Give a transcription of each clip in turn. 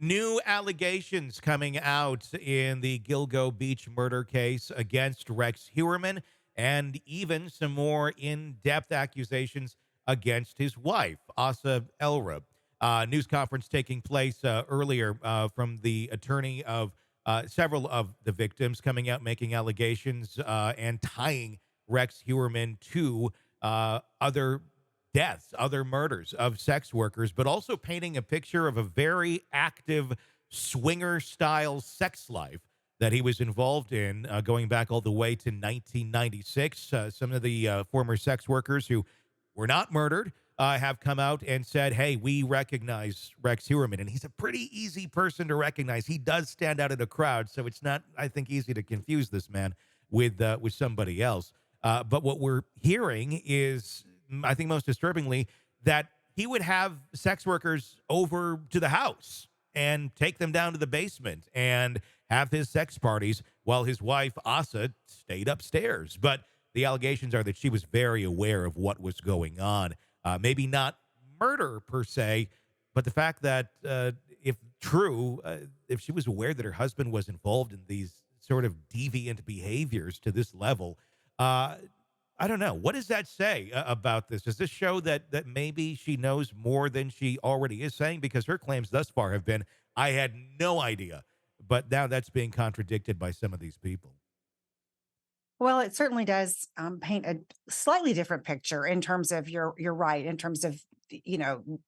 New allegations coming out in the Gilgo Beach murder case against Rex Heuermann, and even some more in depth accusations against his wife, Asa Elra. News conference taking place earlier from the attorney of several of the victims coming out making allegations and tying Rex Heuermann to other deaths, other murders of sex workers, but also painting a picture of a very active swinger style sex life that he was involved in going back all the way to 1996. Some of the former sex workers who were not murdered have come out and said, hey, we recognize Rex Heuermann. And he's a pretty easy person to recognize. He does stand out in a crowd. So it's not, I think, easy to confuse this man with somebody else. But what we're hearing is, I think most disturbingly, that he would have sex workers over to the house and take them down to the basement and have his sex parties while his wife, Asa, stayed upstairs. But the allegations are that she was very aware of what was going on. Maybe not murder per se, but the fact that if true, if she was aware that her husband was involved in these sort of deviant behaviors to this level, I don't know. What does that say about this? Does this show that maybe she knows more than she already is saying? Because her claims thus far have been, I had no idea. But now that's being contradicted by some of these people. Well, it certainly does paint a slightly different picture in terms of you're right in terms of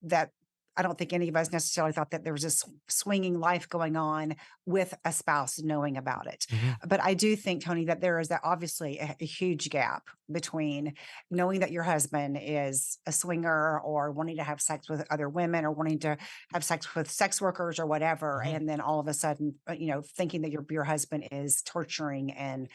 that I don't think any of us necessarily thought that there was this swinging life going on with a spouse knowing about it. Hmm. But I do think, Tony, that there is that obviously a huge gap between knowing that your husband is a swinger or wanting to have sex with other women or wanting to have sex with sex workers or whatever, Hmm. and then all of a sudden, thinking that your husband is torturing and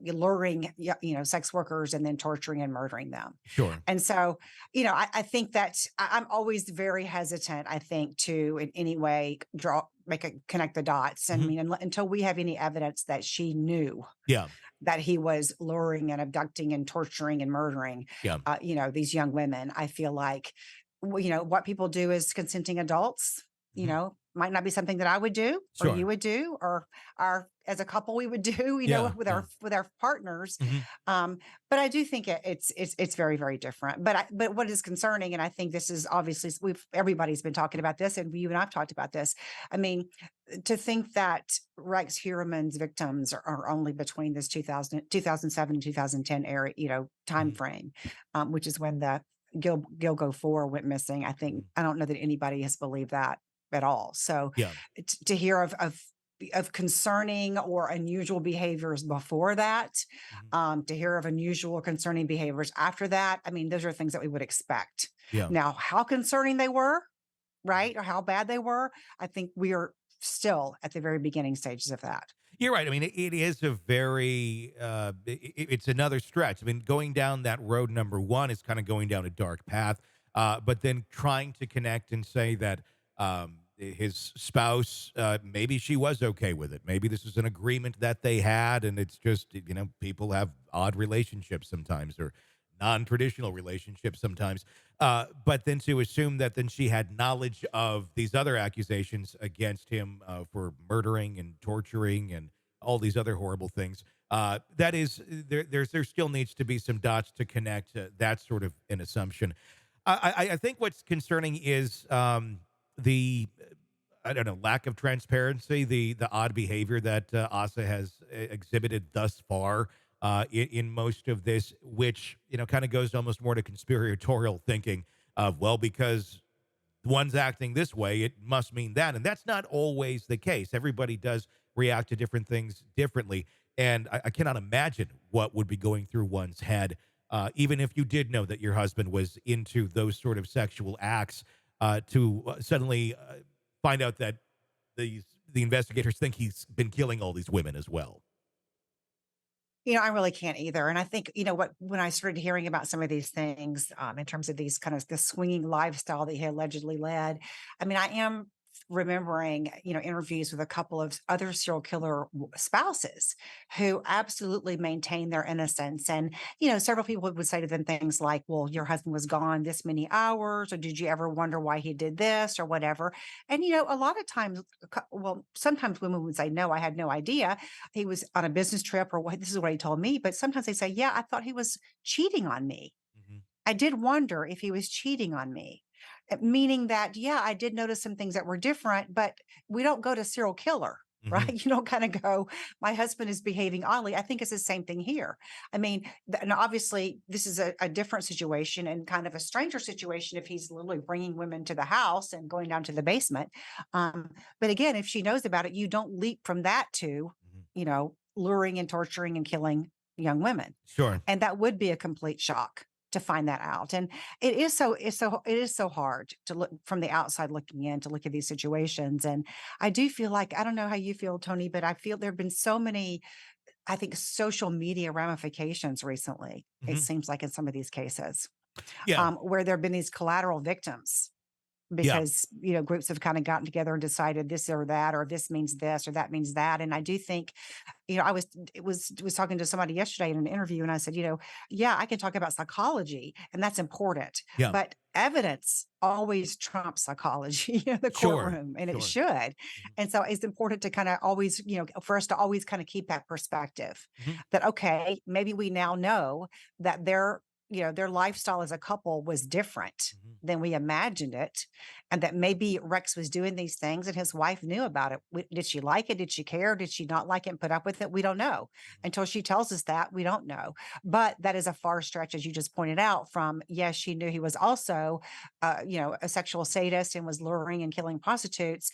luring sex workers and then torturing and murdering them. Sure. And so I think that I'm always very hesitant, I think, to in any way connect the dots. And I Hmm. mean, until we have any evidence that she knew Yeah. that he was luring and abducting and torturing and murdering Yeah. these young women, I feel like what people do as consenting adults, Hmm. might not be something that I would do or you Sure. would do or our as a couple we would do, Yeah. with Yeah. our partners. Hmm. But I do think it's very, very different. But what is concerning, and I think this is obviously everybody's been talking about this, and you and I've talked about this. I mean, to think that Rex Heuermann's victims are only between this 2007 and 2010 area, time Hmm. frame, which is when the Gilgo 4 went missing. I don't know that anybody has believed that at all. So Yeah. to hear of concerning or unusual behaviors before that, Hmm. to hear of unusual or concerning behaviors after that, I mean, those are things that we would expect. Yeah. Now, how concerning they were, right, or how bad they were, I think we are still at the very beginning stages of that. You're right. I mean, it is a very, it's another stretch. I mean, going down that road, number one, is kind of going down a dark path. But then trying to connect and say that his spouse, maybe she was okay with it. Maybe this is an agreement that they had, and it's just, people have odd relationships sometimes or non-traditional relationships sometimes. But then to assume that then she had knowledge of these other accusations against him for murdering and torturing and all these other horrible things. That is, there still needs to be some dots to connect. That's sort of an assumption. I think what's concerning is the I don't know, lack of transparency, the odd behavior that Asa has exhibited thus far in most of this, which kind of goes almost more to conspiratorial thinking of, well, because one's acting this way, it must mean that, and that's not always the case. Everybody does react to different things differently, and I cannot imagine what would be going through one's head, even if you did know that your husband was into those sort of sexual acts, to suddenly find out that the investigators think he's been killing all these women as well. I really can't either. And I think, when I started hearing about some of these things, in terms of these kind of the swinging lifestyle that he allegedly led, I mean, I am remembering, interviews with a couple of other serial killer spouses who absolutely maintain their innocence. And, several people would say to them things like, well, your husband was gone this many hours, or did you ever wonder why he did this or whatever? And, a lot of times, well, sometimes women would say, no, I had no idea. He was on a business trip or what, this is what he told me. But sometimes they say, yeah, I thought he was cheating on me. Mhm. I did wonder if he was cheating on me, meaning that, yeah, I did notice some things that were different, but we don't go to serial killer, right? Mhm. You don't kind of go, my husband is behaving oddly. I think it's the same thing here. I mean, and obviously, this is a different situation and kind of a stranger situation if he's literally bringing women to the house and going down to the basement. But again, if she knows about it, you don't leap from that to, Mhm. luring and torturing and killing young women. Sure. And that would be a complete shock to find that out. And it is so hard to look from the outside looking in to look at these situations. And I do feel like, I don't know how you feel, Tony, but I feel there have been so many, I think, social media ramifications recently. It Mhm. seems like in some of these cases, Yeah. where there have been these collateral victims Yeah. because groups have kind of gotten together and decided this or that, or this means this or that means that. And I do think, I was talking to somebody yesterday in an interview, and I said, yeah, I can talk about psychology, and that's important, Yeah. but evidence always trumps psychology in the Sure. courtroom, and it Sure. should. Mhm. And so it's important to kind of always, for us to always kind of keep that perspective Mhm. that, okay, maybe we now know that their lifestyle as a couple was different Mhm. than we imagined it, and that maybe Rex was doing these things and his wife knew about it. Did she like it? Did she care? Did she not like it and put up with it? We don't know. Mhm. Until she tells us that, we don't know. But that is a far stretch, as you just pointed out, from yes, she knew he was also, a sexual sadist and was luring and killing prostitutes.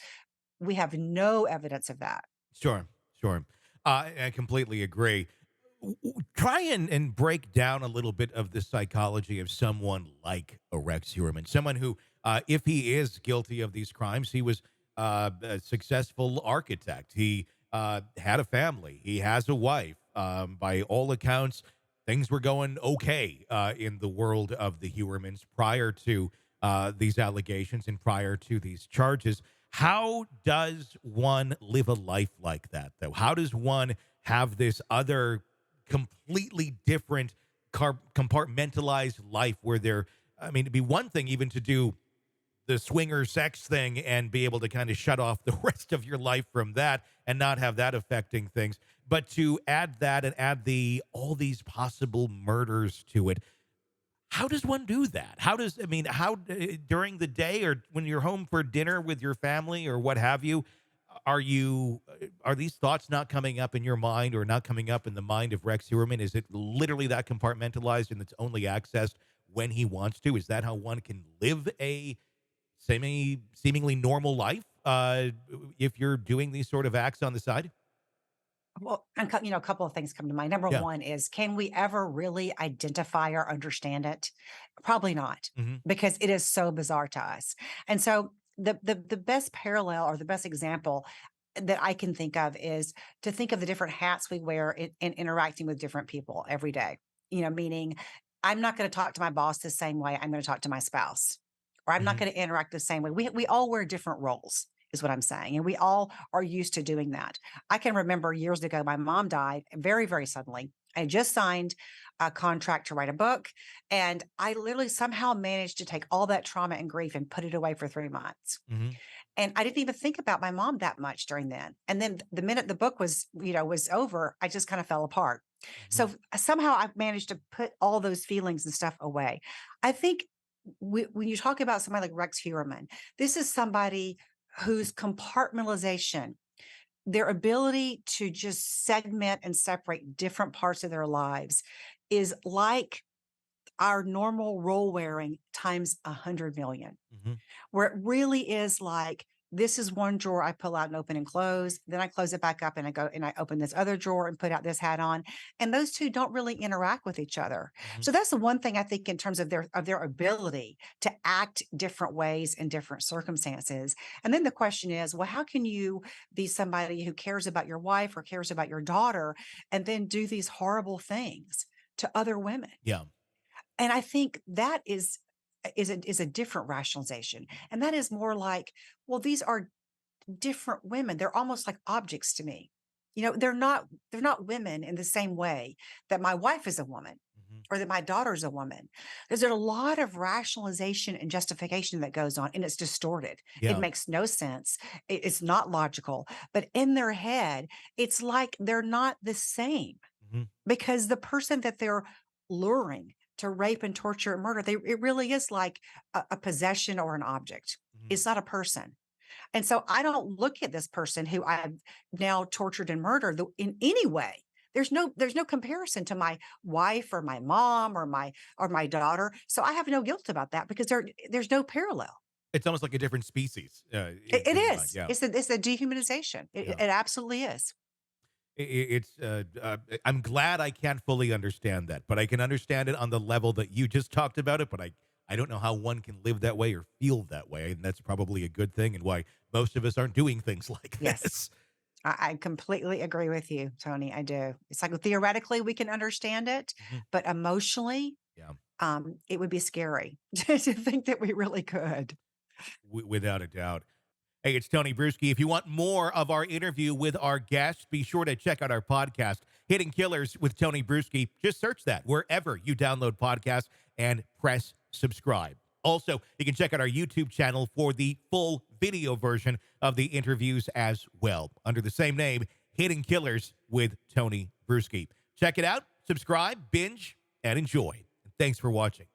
We have no evidence of that. Sure. Sure. I completely agree. Try and break down a little bit of the psychology of someone like a Rex Heuermann, someone who, if he is guilty of these crimes, he was a successful architect. He had a family. He has a wife. By all accounts, things were going okay in the world of the Heuermans prior to these allegations and prior to these charges. How does one live a life like that, though? How does one have this other completely different compartmentalized life where they're, I mean, it'd be one thing even to do the swinger sex thing and be able to kind of shut off the rest of your life from that and not have that affecting things, but to add that and add the all these possible murders to it. How does one do that? How does, I mean, how during the day or when you're home for dinner with your family or what have you, are these thoughts not coming up in your mind or not coming up in the mind of Rex Heuermann? Is it literally that compartmentalized and it's only accessed when he wants to? Is that how one can live a seemingly normal life if you're doing these sort of acts on the side? Well, and a couple of things come to mind. Number Yeah. one is, can we ever really identify or understand it? Probably not, Hmm. because it is so bizarre to us. And so the best parallel or the best example that I can think of is to think of the different hats we wear in interacting with different people every day. Meaning I'm not going to talk to my boss the same way I'm going to talk to my spouse, or I'm not Hmm. going to interact the same way. We all wear different roles, is what I'm saying. And we all are used to doing that. I can remember years ago, my mom died very, very suddenly. I had just signed a contract to write a book, and I literally somehow managed to take all that trauma and grief and put it away for 3 months. Hmm. And I didn't even think about my mom that much during then. And then the minute the book was over, I just kind of fell apart. Hmm. So somehow I managed to put all those feelings and stuff away. I think when you talk about somebody like Rex Heuermann, this is somebody whose compartmentalization, their ability to just segment and separate different parts of their lives is like our normal role wearing times 100 million, Hmm. where it really is like, this is one drawer I pull out and open and close. Then I close it back up and I go and I open this other drawer and put out this hat on. And those two don't really interact with each other. Hmm. So that's the one thing I think in terms of their ability to act different ways in different circumstances. And then the question is, well, how can you be somebody who cares about your wife or cares about your daughter and then do these horrible things to other women? Yeah. And I think that is a different rationalization. And that is more like, well, these are different women. They're almost like objects to me. They're not women in the same way that my wife is a woman Mhm. or that my daughter's a woman. There's a lot of rationalization and justification that goes on, and it's distorted. It Yeah. makes no sense. It's not logical. But in their head, it's like they're not the same Mhm. because the person that they're luring to rape and torture and murder, it really is like a possession or an object. Mhm. It's not a person. And so I don't look at this person who I've now tortured and murdered in any way. There's no comparison to my wife or my mom or my daughter. So I have no guilt about that because there's no parallel. It's almost like a different species, It in your mind. is. Yeah. It's a dehumanization. Yeah. It absolutely is. It's I'm glad I can't fully understand that, but I can understand it on the level that you just talked about it. But I don't know how one can live that way or feel that way, and that's probably a good thing, and why most of us aren't doing things like Yes. this. I completely agree with you, Tony. I do. It's like theoretically we can understand it, Mhm. but emotionally, Yeah, it would be scary to think that we really could. without a doubt. Hey, it's Tony Bruschi. If you want more of our interview with our guests, be sure to check out our podcast, Hidden Killers with Tony Bruschi. Just search that wherever you download podcasts and press subscribe. Also, you can check out our YouTube channel for the full video version of the interviews as well, under the same name, Hidden Killers with Tony Bruschi. Check it out, subscribe, binge, and enjoy. Thanks for watching.